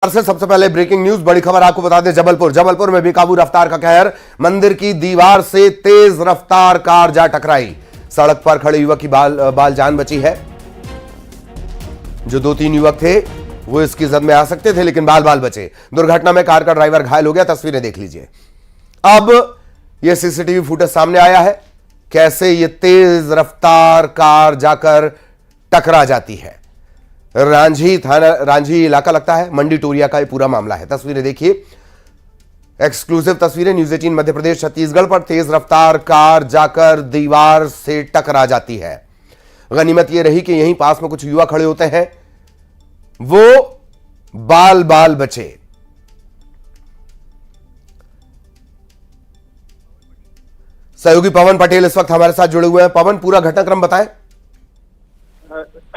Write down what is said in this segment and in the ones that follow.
से सबसे पहले ब्रेकिंग न्यूज, बड़ी खबर आपको बता दें। जबलपुर में बेकाबू रफ्तार का कहर, मंदिर की दीवार से तेज रफ्तार कार जा टकराई। सड़क पर खड़े युवक की बाल जान बची है। जो 2-3 युवक थे वो इसकी जद में आ सकते थे, लेकिन बाल बचे। दुर्घटना में कार का ड्राइवर घायल हो गया। तस्वीरें देख लीजिए। अब यह सीसीटीवी फुटेज सामने आया है, कैसे यह तेज रफ्तार कार जाकर टकरा जाती है। रांझी इलाका लगता है, मंडी टोरिया का यह पूरा मामला है। तस्वीरें देखिए, एक्सक्लूसिव तस्वीरें न्यूज 18 मध्य प्रदेश छत्तीसगढ़ पर। तेज रफ्तार कार जाकर दीवार से टकरा जाती है। गनीमत यह रही कि यहीं पास में कुछ युवा खड़े होते हैं, वो बाल बचे। सहयोगी पवन पटेल इस वक्त हमारे साथ जुड़े हुए हैं। पवन, पूरा घटनाक्रम बताएं।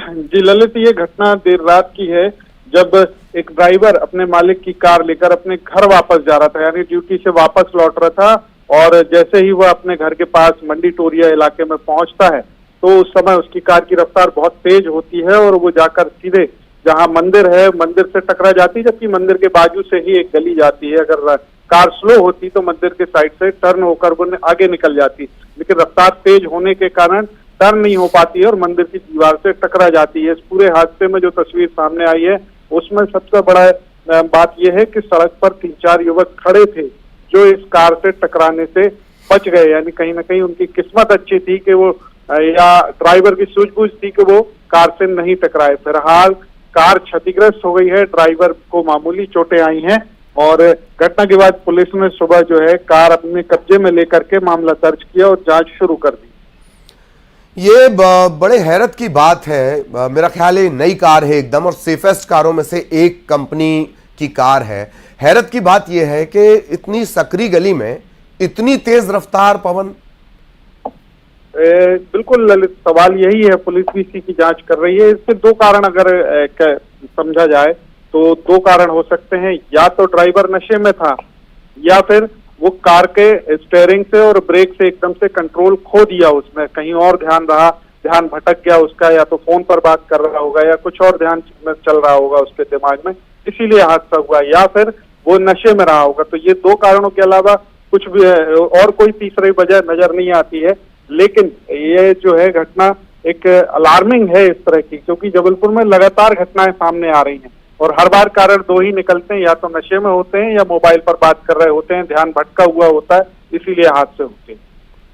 जी ललित, ये घटना देर रात की है, जब एक ड्राइवर अपने मालिक की कार लेकर अपने घर वापस जा रहा था, यानी ड्यूटी से वापस लौट रहा था। और जैसे ही वह अपने घर के पास मंडी टोरिया इलाके में पहुंचता है तो उस समय उसकी कार की रफ्तार बहुत तेज होती है और वो जाकर सीधे जहां मंदिर है, मंदिर से टकरा जाती है। जबकि मंदिर के बाजू से ही एक गली जाती है। अगर कार स्लो होती तो मंदिर के साइड से टर्न होकर वो आगे निकल जाती, लेकिन रफ्तार तेज होने के कारण टर्न नहीं हो पाती है और मंदिर की दीवार से टकरा जाती है। इस पूरे हादसे में जो तस्वीर सामने आई है उसमें सबसे बड़ा बात यह है कि सड़क पर 3-4 युवक खड़े थे जो इस कार से टकराने से बच गए। यानी कहीं ना कहीं उनकी किस्मत अच्छी थी कि वो, या ड्राइवर की सूझबूझ थी कि वो कार से नहीं टकराए। फिलहाल कार क्षतिग्रस्त हो गई है, ड्राइवर को मामूली चोटें आई हैं और घटना के बाद पुलिस ने सुबह जो है कार अपने कब्जे में लेकर के मामला दर्ज किया और जांच शुरू कर दी। ये बड़े हैरत की बात है। मेरा ख्याल है नई कार है एकदम, और सेफेस्ट कारों में से एक कंपनी की कार है। हैरत की बात यह है कि इतनी सकरी गली में इतनी तेज रफ्तार। पवन, बिल्कुल ललित, सवाल यही है। पुलिस भी इसी की जांच कर रही है। इसके 2 कारण अगर समझा जाए तो 2 कारण हो सकते हैं। या तो ड्राइवर नशे में था, या फिर वो कार के स्टीयरिंग से और ब्रेक से एकदम से कंट्रोल खो दिया, उसमें कहीं और ध्यान भटक गया उसका, या तो फोन पर बात कर रहा होगा या कुछ और ध्यान चल रहा होगा उसके दिमाग में, इसीलिए हादसा हुआ, या फिर वो नशे में रहा होगा। तो ये 2 कारणों के अलावा कुछ भी और कोई तीसरी वजह नजर नहीं आती है। लेकिन ये जो है घटना एक अलार्मिंग है इस तरह की, क्योंकि जबलपुर में लगातार घटनाएं सामने आ रही हैं और हर बार कारण 2 ही निकलते हैं, या तो नशे में होते हैं या मोबाइल पर बात कर रहे होते हैं, ध्यान भटका हुआ होता है, इसीलिए हादसे होते हैं।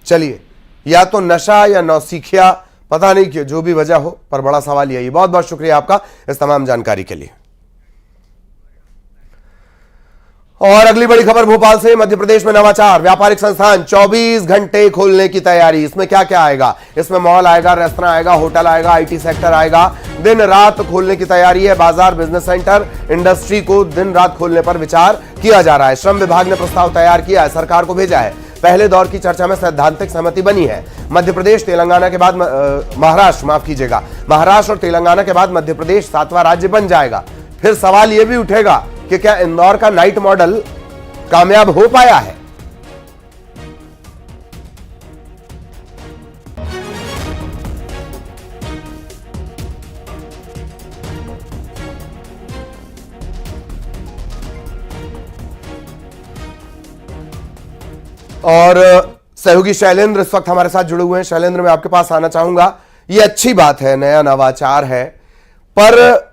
चलिए, या तो नशा या नौसिखिया, पता नहीं क्यों, जो भी वजह हो, पर बड़ा सवाल यही। बहुत बहुत शुक्रिया आपका इस तमाम जानकारी के लिए। और अगली बड़ी खबर भोपाल से। मध्य प्रदेश में नवाचार, व्यापारिक संस्थान 24 घंटे खोलने की तैयारी। इसमें क्या क्या आएगा? इसमें मॉल आएगा, रेस्तरां आएगा, होटल आएगा, IT सेक्टर आएगा। दिन रात खोलने की तैयारी है। बाजार, बिजनेस सेंटर, इंडस्ट्री को दिन रात खोलने पर विचार किया जा रहा है। श्रम विभाग ने प्रस्ताव तैयार किया है, सरकार को भेजा है। पहले दौर की चर्चा में सैद्धांतिक सहमति बनी है। मध्य प्रदेश, तेलंगाना के बाद महाराष्ट्र और तेलंगाना के बाद मध्य प्रदेश 7वां राज्य बन जाएगा। फिर सवाल यह भी उठेगा कि क्या इंदौर का नाइट मॉडल कामयाब हो पाया है? और सहयोगी शैलेंद्र इस वक्त हमारे साथ जुड़े हुए हैं। शैलेंद्र, मैं आपके पास आना चाहूंगा। ये अच्छी बात है, नया नवाचार है, पर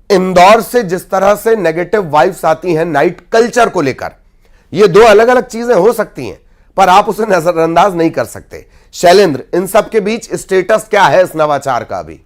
इंदौर से जिस तरह से नेगेटिव वाइब्स आती हैं नाइट कल्चर को लेकर, ये 2 अलग अलग चीजें हो सकती हैं, पर आप उसे नजरअंदाज नहीं कर सकते। शैलेंद्र, इन सब के बीच स्टेटस क्या है इस नवाचार का अभी?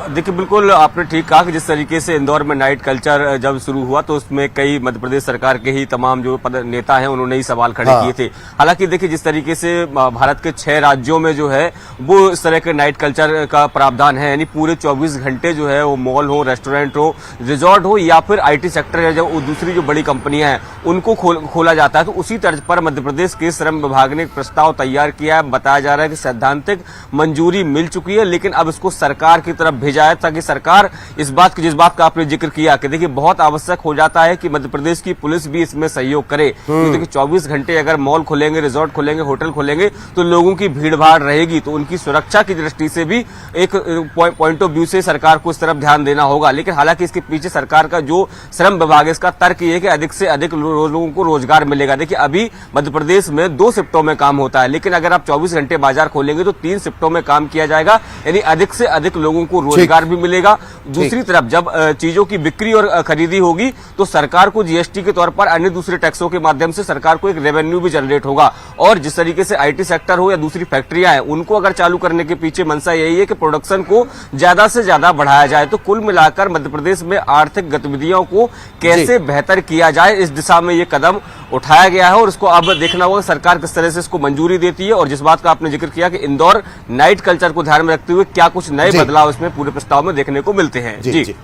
देखिए, बिल्कुल आपने ठीक कहा कि जिस तरीके से इंदौर में नाइट कल्चर जब शुरू हुआ तो उसमें कई मध्य प्रदेश सरकार के ही तमाम जो नेता हैं उन्होंने ही सवाल खड़े किए थे। हालांकि देखिए, जिस तरीके से भारत के 6 राज्यों में जो है वो इस तरह के नाइट कल्चर का प्रावधान है, यानी पूरे 24 घंटे जो है वो मॉल हो, रेस्टोरेंट हो, रिजॉर्ट हो, या फिर IT सेक्टर या जो दूसरी जो बड़ी कंपनियां हैं उनको खोला जाता है। तो उसी तर्ज पर मध्य प्रदेश के श्रम विभाग ने एक प्रस्ताव तैयार किया है। बताया जा रहा है कि सैद्धांतिक मंजूरी मिल चुकी है, लेकिन अब इसको सरकार की तरफ भेजा जाए, ताकि सरकार इस बात की, जिस बात का आपने जिक्र किया कि देखिए बहुत आवश्यक हो जाता है कि मध्य प्रदेश की पुलिस भी इसमें सहयोग करे। तो देखिए 24 घंटे अगर मॉल खुलेंगे, रिजॉर्ट खुलेंगे, होटल खुलेंगे तो लोगों की भीड़ भाड़ रहेगी, तो उनकी सुरक्षा की दृष्टि से भी एक पॉइंट ऑफ व्यू से सरकार को इस तरफ ध्यान देना होगा। लेकिन हालांकि इसके पीछे सरकार का जो श्रम विभाग है, इसका तर्क ये है कि अधिक से अधिक लोगों को रोजगार मिलेगा। देखिए अभी मध्य प्रदेश में 2 शिफ्टों में काम होता है, लेकिन अगर आप 24 घंटे बाजार खोलेंगे तो 3 शिफ्टों में काम किया जाएगा, यानी अधिक से अधिक लोगों को रोजगार भी मिलेगा। दूसरी तरफ जब चीजों की बिक्री और खरीदी होगी तो सरकार को जीएसटी के तौर पर अन्य दूसरे टैक्सों के माध्यम से सरकार को एक रेवेन्यू भी जनरेट होगा। और जिस तरीके से आईटी सेक्टर हो या दूसरी फैक्ट्रियां हैं, उनको अगर चालू करने के पीछे मंशा यही है कि प्रोडक्शन को ज्यादा से ज्यादा बढ़ाया जाए। तो कुल मिलाकर मध्य प्रदेश में आर्थिक गतिविधियों को कैसे बेहतर किया जाए, इस दिशा में ये कदम उठाया गया है और इसको अब देखना होगा सरकार किस तरह से इसको मंजूरी देती है। और जिस बात का आपने जिक्र किया कि इंदौर नाइट कल्चर को ध्यान में रखते हुए क्या कुछ नए बदलाव इसमें पूरे प्रस्ताव में देखने को मिलते हैं। जी।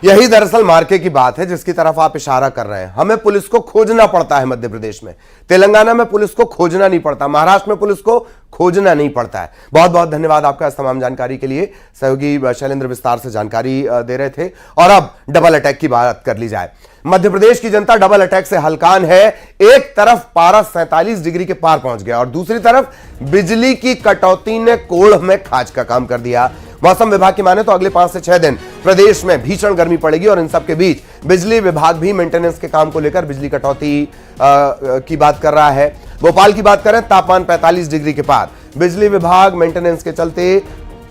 यही दरअसल मार्के की बात है जिसकी तरफ आप इशारा कर रहे हैं। हमें पुलिस को खोजना पड़ता है मध्य प्रदेश में, तेलंगाना में पुलिस को खोजना नहीं पड़ता, महाराष्ट्र में पुलिस को खोजना नहीं पड़ता है। बहुत बहुत धन्यवाद आपका इस तमाम जानकारी के लिए। सहयोगी शैलेंद्र विस्तार से जानकारी दे रहे थे। और अब डबल अटैक की बात कर ली जाए। मध्य प्रदेश की जनता डबल अटैक से हलकान है। एक तरफ पारा 47 डिग्री के पार पहुंच गया और दूसरी तरफ बिजली की कटौती ने कोढ़ में खाज का काम कर दिया। मौसम विभाग की माने तो अगले 5 से 6 दिन प्रदेश में भीषण गर्मी पड़ेगी और इन सब के बीच बिजली विभाग भी मेंटेनेंस के काम को लेकर बिजली कटौती की बात कर रहा है। भोपाल की बात करें, तापमान 45 डिग्री के पार। बिजली विभाग मेंटेनेंस के चलते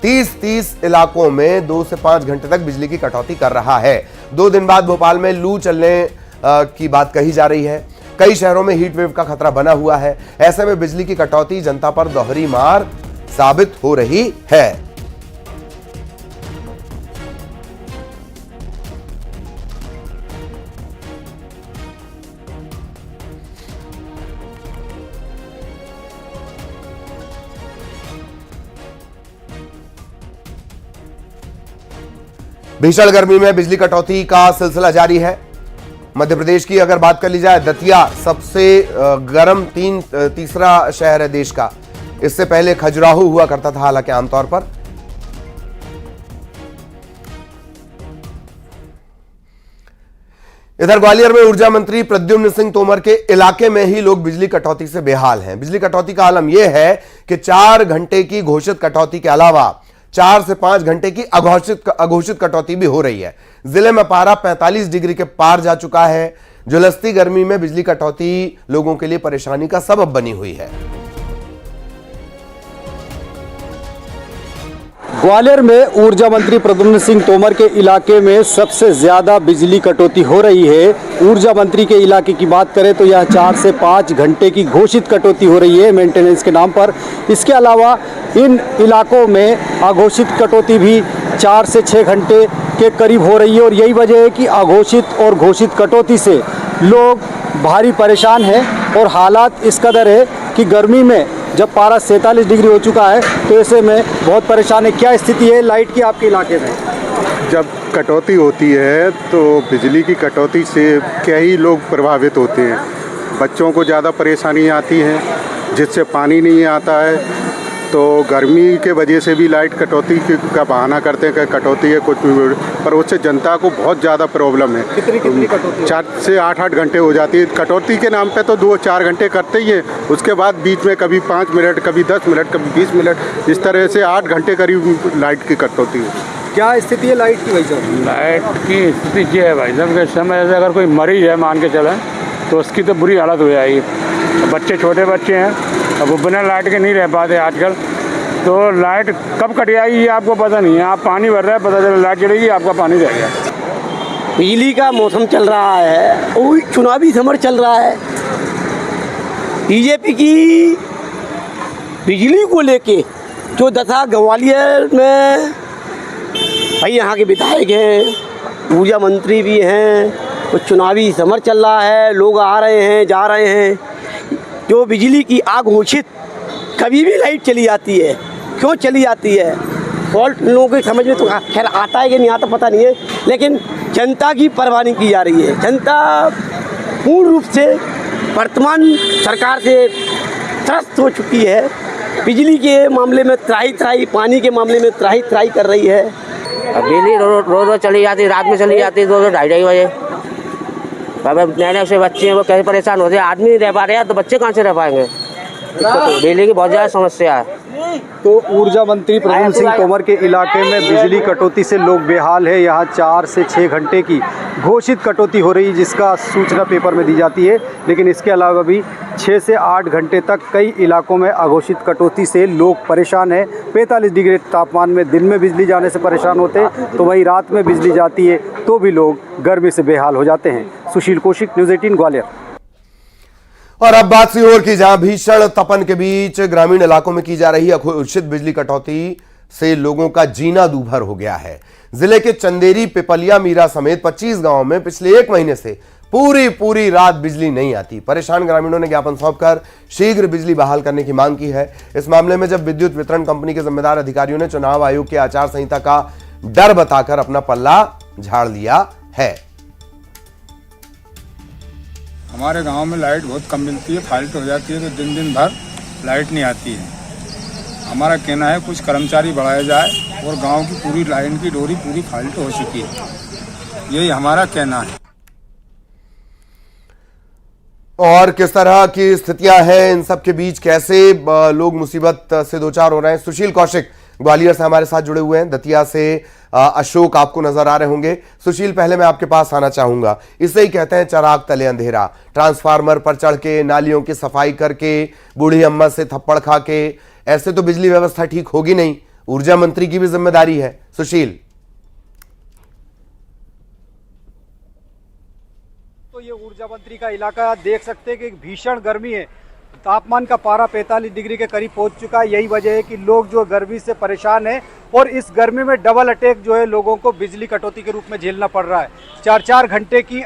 30 इलाकों में 2 से 5 घंटे तक बिजली की कटौती कर रहा है। 2 दिन बाद भोपाल में लू चलने की बात कही जा रही है। कई शहरों में हीट वेव का खतरा बना हुआ है। ऐसे में बिजली की कटौती जनता पर दोहरी मार साबित हो रही है। भीषण गर्मी में बिजली कटौती का सिलसिला जारी है। मध्य प्रदेश की अगर बात कर ली जाए, दतिया सबसे गर्म तीसरा शहर है देश का। इससे पहले खजुराहो हुआ करता था हालांकि आमतौर पर। इधर ग्वालियर में ऊर्जा मंत्री प्रद्युम्न सिंह तोमर के इलाके में ही लोग बिजली कटौती से बेहाल हैं। बिजली कटौती का आलम यह है कि 4 घंटे की घोषित कटौती के अलावा 4 से 5 घंटे की अघोषित कटौती भी हो रही है। जिले में पारा 45 डिग्री के पार जा चुका है। झुलसती गर्मी में बिजली कटौती लोगों के लिए परेशानी का सबब बनी हुई है। ग्वालियर में ऊर्जा मंत्री प्रद्युम्न सिंह तोमर के इलाके में सबसे ज़्यादा बिजली कटौती हो रही है। ऊर्जा मंत्री के इलाके की बात करें तो यह 4 से 5 घंटे की घोषित कटौती हो रही है मेंटेनेंस के नाम पर। इसके अलावा इन इलाकों में अघोषित कटौती भी 4 से 6 घंटे के करीब हो रही है और यही वजह है कि अघोषित और घोषित कटौती से लोग भारी परेशान हैं और हालात इस कदर है कि गर्मी में जब पारा 47 डिग्री हो चुका है तो ऐसे में बहुत परेशान है। क्या स्थिति है लाइट की आपके इलाके में? जब कटौती होती है तो बिजली की कटौती से कई लोग प्रभावित होते हैं। बच्चों को ज़्यादा परेशानी आती है जिससे पानी नहीं आता है। तो गर्मी के वजह से भी लाइट कटौती का बहाना करते हैं कि कटौती है कुछ भी, पर उससे जनता को बहुत ज़्यादा प्रॉब्लम है। कितनी कटौती? 4 से 8 घंटे हो जाती है। कटौती के नाम पे तो 2-4 घंटे करते ही है, उसके बाद बीच में कभी 5 मिनट, कभी 10 मिनट, कभी 20 मिनट, इस तरह से 8 घंटे करीब लाइट की कटौती है। क्या स्थिति है लाइट की भाई साहब? लाइट की स्थिति ये है भाई साहब, इस समय ऐसे अगर कोई मरीज है मान के चलें तो उसकी तो बुरी हालत हो जाएगी। बच्चे छोटे बच्चे हैं, अब वो बिना लाइट के नहीं रह पाते आजकल। तो लाइट कब कट जाएगी ये आपको पता नहीं है। आप पानी भर रहे हैं, पता चला लाइट चलेगी, आपका पानी रह गया। बिजली का मौसम चल रहा है और चुनावी समर चल रहा है। बीजेपी की बिजली को लेके जो दशा ग्वालियर में, भाई यहाँ के विधायक हैं, ऊर्जा मंत्री भी हैं, तो चुनावी समर चल रहा है, लोग आ रहे हैं जा रहे हैं। जो बिजली की अघोषित कभी भी लाइट चली जाती है, क्यों चली जाती है? फॉल्ट लोगों की समझ में तो खैर आता है कि नहीं आता पता नहीं है, लेकिन जनता की परवाह नहीं की जा रही है। जनता पूर्ण रूप से वर्तमान सरकार से त्रस्त हो चुकी है। बिजली के मामले में त्राही, पानी के मामले में त्राही कर रही है। बिजली रोज चली जाती, रात में चली जाती 2-2 ढाई बजे। अब नए से बच्चे हैं वो कैसे परेशान होते हैं, आदमी नहीं रह पा रहे हैं तो बच्चे कहाँ से रह पाएंगे। बिजली की बहुत ज़्यादा समस्या है। तो ऊर्जा मंत्री प्रद्युम्न सिंह तोमर के इलाके में बिजली कटौती से लोग बेहाल है। यहाँ 4 से 6 घंटे की घोषित कटौती हो रही है, जिसका सूचना पेपर में दी जाती है। लेकिन इसके अलावा भी 6 से 8 घंटे तक कई इलाकों में अघोषित कटौती से लोग परेशान हैं। 45 डिग्री तापमान में दिन में बिजली जाने से परेशान होते हैं, तो वहीं रात में बिजली जाती है तो भी लोग गर्मी से बेहाल हो जाते हैं। सुशील कौशिक, न्यूज़ 18 ग्वालियर। और अब बात सीहोर की, जहां भीषण तपन के बीच ग्रामीण इलाकों में की जा रही अघोषित बिजली कटौती से लोगों का जीना दूभर हो गया है। जिले के चंदेरी, पिपलिया, मीरा समेत 25 गांवों में पिछले 1 महीने से पूरी रात बिजली नहीं आती। परेशान ग्रामीणों ने ज्ञापन सौंपकर शीघ्र बिजली बहाल करने की मांग की है। इस मामले में जब विद्युत वितरण कंपनी के जिम्मेदार अधिकारियों ने चुनाव आयोग के आचार संहिता का डर बताकर अपना पल्ला झाड़ लिया है। हमारे गांव में लाइट बहुत कम मिलती है, फाल्ट हो जाती है तो दिन भर लाइट नहीं आती है। हमारा कहना है कुछ कर्मचारी बढ़ाया जाए और गांव की पूरी लाइन की डोरी पूरी फाल्ट हो चुकी है, यही हमारा कहना है। और किस तरह की स्थितियां हैं, इन सब के बीच कैसे लोग मुसीबत से दो चार हो रहे हैं। सुशील कौशिक ग्वालियर से हमारे साथ जुड़े हुए हैं। दतिया से अशोक आपको नजर आ रहे होंगे। सुशील, पहले मैं आपके पास आना चाहूंगा। इसे ही कहते हैं चराग तले अंधेरा। ट्रांसफार्मर पर चढ़ के, नालियों की सफाई करके, बूढ़ी अम्मा से थप्पड़ खा के, ऐसे तो बिजली व्यवस्था ठीक होगी नहीं। ऊर्जा मंत्री की भी जिम्मेदारी है। सुशील, तो ये ऊर्जा मंत्री का इलाका देख सकते हैं कि भीषण गर्मी है। तापमान का पारा 45 डिग्री के करीब पहुंच चुका है। यही वजह है कि लोग जो गर्मी से परेशान हैं और इस गर्मी में डबल अटैक जो है लोगों को बिजली कटौती के रूप में झेलना पड़ रहा है। 4-4 घंटे की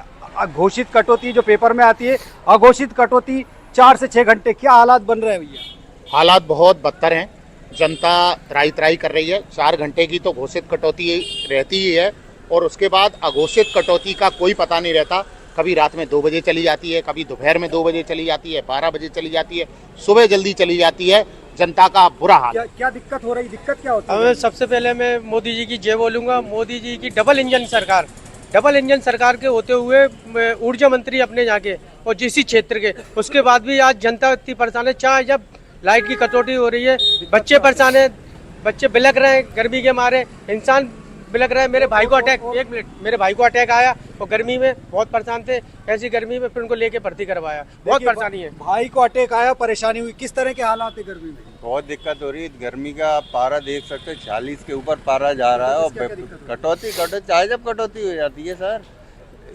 घोषित कटौती जो पेपर में आती है, अघोषित कटौती 4 से 6 घंटे। क्या हालात बन रहे हैं भैया? हालात बहुत बदतर हैं। जनता त्राई कर रही है। 4 घंटे की तो घोषित कटौती रहती ही है और उसके बाद अघोषित कटौती का कोई पता नहीं रहता। कभी रात में 2 बजे चली जाती है, कभी दोपहर में 2 बजे चली जाती है, 12 बजे चली जाती है, सुबह जल्दी चली जाती है। जनता का बुरा हाल। क्या दिक्कत हो रही? दिक्कत क्या होती है? सबसे पहले मैं मोदी जी की जय बोलूंगा। मोदी जी की डबल इंजन सरकार के होते हुए ऊर्जा मंत्री अपने यहाँ के और जिस क्षेत्र के, उसके बाद भी आज जनता इतनी परेशान है। चाहे जब लाइट की कटौती हो रही है, बच्चे परेशान है, बच्चे बिलक रहे हैं गर्मी के मारे, इंसान बिलक रहा है। मेरे भाई को अटैक आया और गर्मी में बहुत परेशान थे। ऐसी गर्मी में फिर उनको लेके भर्ती करवाया। बहुत परेशानी है। भाई को अटैक आया, परेशानी हुई। किस तरह के हालात है गर्मी में? बहुत दिक्कत हो रही है। गर्मी का पारा देख सकते हैं, 40 के ऊपर पारा जा रहा है और कटौती चाहे जब कटौती हो जाती है सर,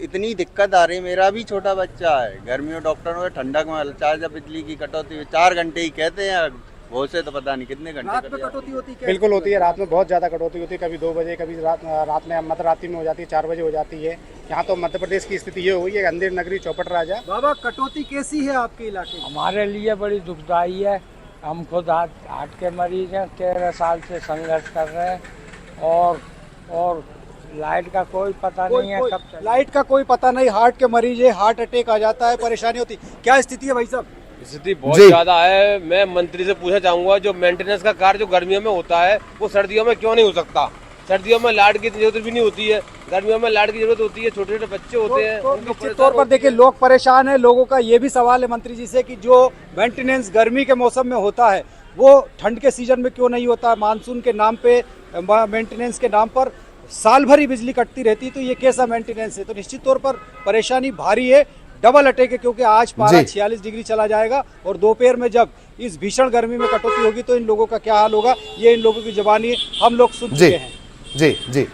इतनी दिक्कत आ रही है। मेरा भी छोटा बच्चा है, गर्मी में डॉक्टर में ठंडक में चाहे जब बिजली की कटौती हुई 4 घंटे ही कहते हैं, बहुत से तो पता नहीं कितने घंटे। रात में कटौती होती है? बिल्कुल होती है। रात में बहुत ज़्यादा कटौती होती है। कभी 2 बजे, कभी रात में मध्य रात्रि में हो जाती है, 4 बजे हो जाती है। यहाँ तो मध्य प्रदेश की स्थिति ये हुई है, अंधेर नगरी चौपट राजा। बाबा, कटौती कैसी है आपके इलाके में? हमारे लिए बड़ी दुखदाई है। हम खुद हार्ट के मरीज हैं, 13 साल से संघर्ष कर रहे हैं और लाइट का कोई पता नहीं है कब चले। लाइट का कोई पता नहीं, हार्ट के मरीज है, हार्ट अटैक आ जाता है, परेशानी होती। क्या स्थिति है भाई साहब? स्थिति बहुत ज्यादा है। मैं मंत्री से पूछना चाहूंगा, जो मेंटेनेंस का कार्य जो गर्मियों में होता है वो सर्दियों में क्यों नहीं हो सकता? सर्दियों में लाइट की जरूरत भी नहीं होती है, गर्मियों में लाइट की जरूरत होती है। छोटे छोटे बच्चे होते हैं, निश्चित तौर पर देखिए लोग परेशान है। लोगों का ये भी सवाल है मंत्री जी से कि जो मेंटेनेंस गर्मी के मौसम में होता है वो ठंड के सीजन में क्यों नहीं होता? मानसून के नाम पे, मेंटेनेंस के नाम पर साल भर ही बिजली कटती रहती है, तो ये कैसा मेंटेनेंस है? तो निश्चित तौर पर परेशानी भारी है। डबल अटैक है क्योंकि आज पारा 46 डिग्री चला जाएगा और दोपहर में जब इस भीषण गर्मी में कटौती होगी तो इन लोगों का क्या हाल होगा, ये इन लोगों की जुबानी हम लोग सुन चुके हैं। जी।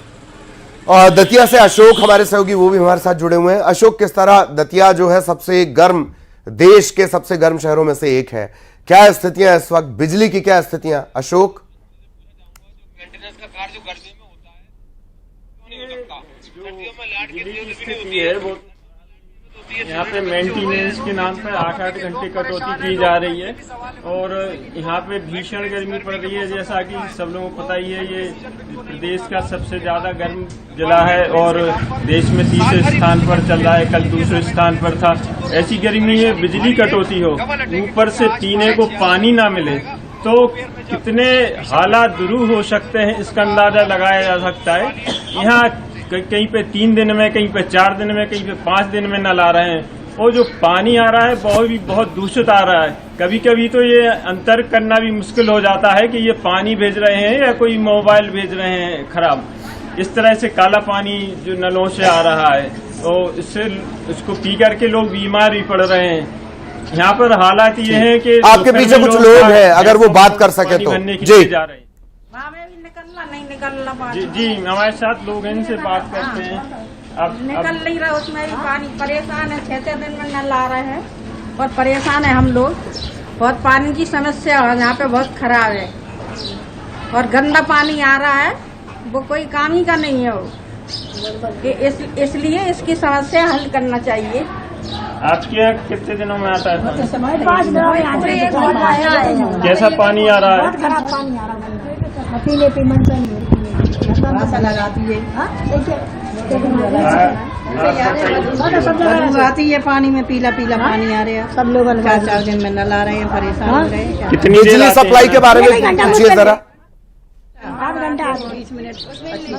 और दतिया से अशोक हमारे सहयोगी, वो भी हमारे साथ जुड़े हुए हैं। अशोक, किस तरह दतिया जो है सबसे गर्म, देश के सबसे गर्म शहरों में से एक है, क्या स्थितियां इस वक्त, बिजली की क्या स्थितियां? अशोक, मेंटेनेंस का कार्य जो गर्मी में होता है नहीं हो सकता। सर्दियों में लाइट की जरूरत भी नहीं होती है। यहाँ पे मेंटेनेंस के नाम पर 8-8 घंटे कटौती की जा रही है और यहाँ पे भीषण गर्मी पड़ रही है। जैसा कि सब लोगों को पता ही है, ये प्रदेश का सबसे ज्यादा गर्म जिला है और देश में 3रे स्थान पर चल रहा है, कल 2रे स्थान पर था। ऐसी गर्मी में बिजली कटौती हो, ऊपर से पीने को पानी ना मिले, तो कितने हालात दुरूह हो सकते हैं इसका अंदाजा लगाया जा सकता है। यहाँ कहीं पे 3 दिन में, कहीं पे 4 दिन में, कहीं पे 5 दिन में नल आ रहे हैं और जो पानी आ रहा है वो भी बहुत दूषित आ रहा है। कभी कभी तो ये अंतर करना भी मुश्किल हो जाता है कि ये पानी भेज रहे हैं या कोई मोबाइल भेज रहे हैं खराब। इस तरह से काला पानी जो नलों से आ रहा है तो इससे इसको पी करके लोग बीमार भी पड़ रहे हैं। यहाँ पर हालात ये है कि आपके पीछे कुछ लोग हैं, अगर वो बात कर सके तो जी जा रहे हैं। जी हमारे साथ लोग हैं, इनसे बात करते हैं। अब निकल नहीं रहा उसमें भी पानी, परेशान है। 6 दिन में नल आ रहे हैं और परेशान है हम लोग। बहुत पानी की समस्या है यहाँ पे, बहुत खराब है और गंदा पानी आ रहा है, वो कोई काम ही का नहीं है वो। इसलिए इसकी समस्या हल करना चाहिए। आपके यहाँ कितने दिनों में आता है? 5 दिनों में। कैसा पानी आ रहा है? खराब पानी आ रहा है, पीने पे मन लगाती है, आती है पानी में, पीला पीला पानी आ रहा है। सब लोग 4 दिन में नल आ रहे हैं, परेशान हो रहे हैं। कितनी बिजली सप्लाई के बारे में पूछिए जरा। 8 घंटा 20 मिनट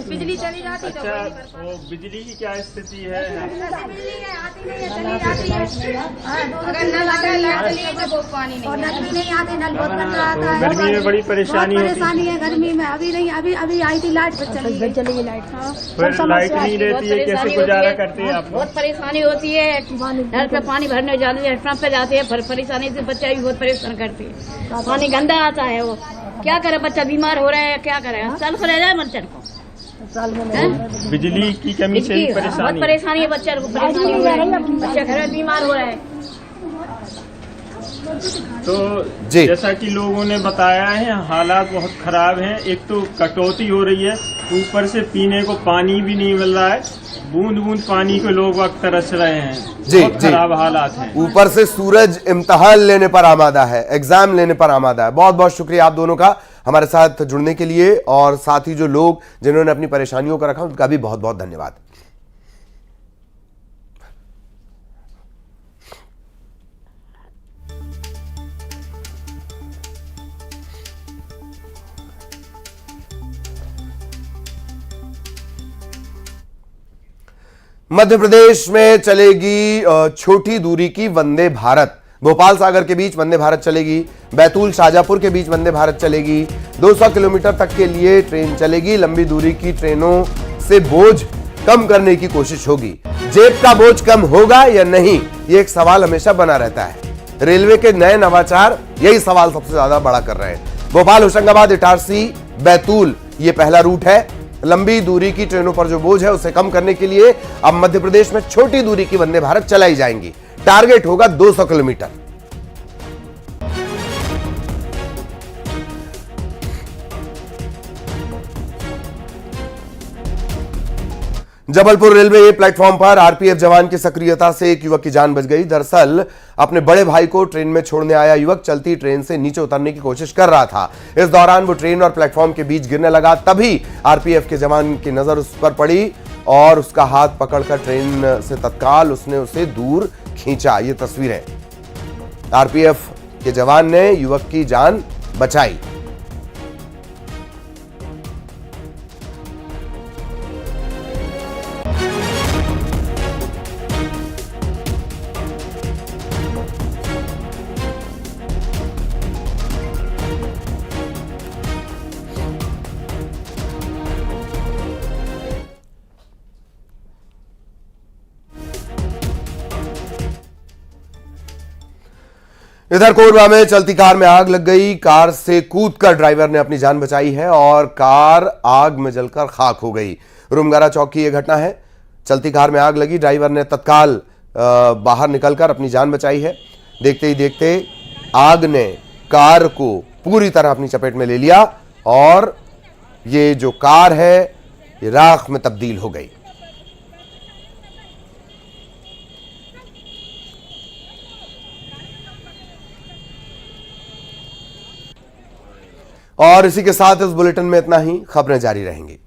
बिजली चली जाती। अच्छा, वो बिजली की क्या स्थिति है? चली जाती है, अगर नल आता है पानी नहीं, और नल भी नहीं आते, नल बहुत गंदा आता है। गर्मी में बड़ी परेशानी है गर्मी में। अभी नहीं, अभी आई थी लाइट, चली लाइट। फिर लाइट नहीं रहती है, कैसे गुजारा करते हैं आप? बहुत परेशानी होती है। नल पे पानी भरने जाते हैं, पंप पे जाते हैं, परेशानी से बच्चा भी बहुत परेशान करते हैं। पानी गंदा आता है, वो क्या करे, बच्चा बीमार हो रहा है, क्या करे, साल को रह जाए बच्चे को। बिजली की कमी से ही बहुत परेशानी है, बच्चे को परेशानी हो रही है, बच्चा घर में बीमार हो रहा है। तो जैसा कि लोगों ने बताया है, हालात बहुत खराब हैं। एक तो कटौती हो रही है, ऊपर से पीने को पानी भी नहीं मिल रहा है। बूंद बूंद पानी को लोग वक्त तरस रहे हैं। बहुत खराब हालात हैं। ऊपर से सूरज इम्तिहान लेने पर आमादा है, एग्जाम लेने पर आमादा है। बहुत बहुत शुक्रिया आप दोनों का हमारे साथ जुड़ने के लिए, और साथ ही जो लोग जिन्होंने अपनी परेशानियों को रखा उनका भी बहुत बहुत धन्यवाद। मध्य प्रदेश में चलेगी छोटी दूरी की वंदे भारत। भोपाल सागर के बीच वंदे भारत चलेगी, बैतूल शाजापुर के बीच वंदे भारत चलेगी। 200 किलोमीटर तक के लिए ट्रेन चलेगी। लंबी दूरी की ट्रेनों से बोझ कम करने की कोशिश होगी। जेब का बोझ कम होगा या नहीं, ये एक सवाल हमेशा बना रहता है। रेलवे के नए नवाचार यही सवाल सबसे ज्यादा बड़ा कर रहे हैं। भोपाल होशंगाबाद इटारसी बैतूल ये पहला रूट है। लंबी दूरी की ट्रेनों पर जो बोझ है उसे कम करने के लिए अब मध्य प्रदेश में छोटी दूरी की वंदे भारत चलाई जाएंगी। टारगेट होगा 200 किलोमीटर। जबलपुर रेलवे प्लेटफॉर्म पर आरपीएफ जवान की सक्रियता से एक युवक की जान बच गई। दरअसल अपने बड़े भाई को ट्रेन में छोड़ने आया युवक चलती ट्रेन से नीचे उतरने की कोशिश कर रहा था। इस दौरान वो ट्रेन और प्लेटफॉर्म के बीच गिरने लगा। तभी आरपीएफ के जवान की नजर उस पर पड़ी और उसका हाथ पकड़कर ट्रेन से तत्काल उसने उसे दूर खींचा। ये तस्वीरें, आरपीएफ के जवान ने युवक की जान बचाई। इधर कोरबा में चलती कार में आग लग गई। कार से कूदकर ड्राइवर ने अपनी जान बचाई है और कार आग में जलकर खाक हो गई। रूमगरा चौक की यह घटना है। चलती कार में आग लगी, ड्राइवर ने तत्काल बाहर निकलकर अपनी जान बचाई है। देखते ही देखते आग ने कार को पूरी तरह अपनी चपेट में ले लिया और ये जो कार है ये राख में तब्दील हो गई। और इसी के साथ इस बुलेटिन में इतना ही। खबरें जारी रहेंगी।